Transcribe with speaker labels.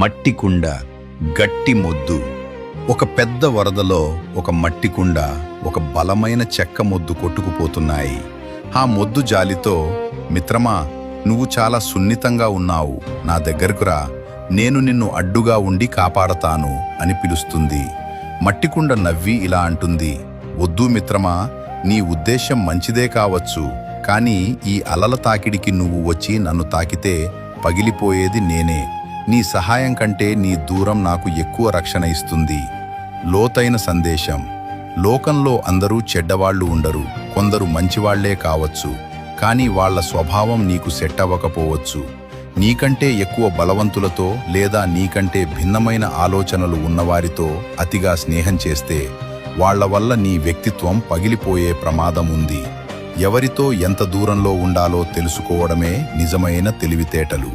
Speaker 1: మట్టి కుండ, గట్టి మొద్దు. ఒక పెద్ద వరదలో ఒక మట్టి కుండ, ఒక బలమైన చెక్క మొద్దు కొట్టుకుపోతున్నాయి. ఆ మొద్దు జాలితో, మిత్రమా, నువ్వు చాలా సున్నితంగా ఉన్నావు, నా దగ్గరకు రా, నేను నిన్ను అడ్డుగా ఉండి కాపాడతాను అని పిలుస్తుంది. మట్టికుండ నవ్వి ఇలా అంటుంది, వద్దు మిత్రమా, నీ ఉద్దేశం మంచిదే కావచ్చు, కానీ ఈ అలల తాకిడికి నువ్వు వచ్చి నన్ను తాకితే పగిలిపోయేది నేనే. నీ సహాయం కంటే నీ దూరం నాకు ఎక్కువ రక్షణ ఇస్తుంది. లోతైన సందేశం. లోకంలో అందరూ చెడ్డవాళ్లు ఉండరు, కొందరు మంచివాళ్లే కావచ్చు, కానీ వాళ్ల స్వభావం నీకు సెట్ అవ్వకపోవచ్చు. నీకంటే ఎక్కువ బలవంతులతో లేదా నీకంటే భిన్నమైన ఆలోచనలు ఉన్నవారితో అతిగా స్నేహం చేస్తే వాళ్ల వల్ల నీ వ్యక్తిత్వం పగిలిపోయే ప్రమాదం ఉంది. ఎవరితో ఎంత దూరంలో ఉండాలో తెలుసుకోవడమే నిజమైన తెలివితేటలు.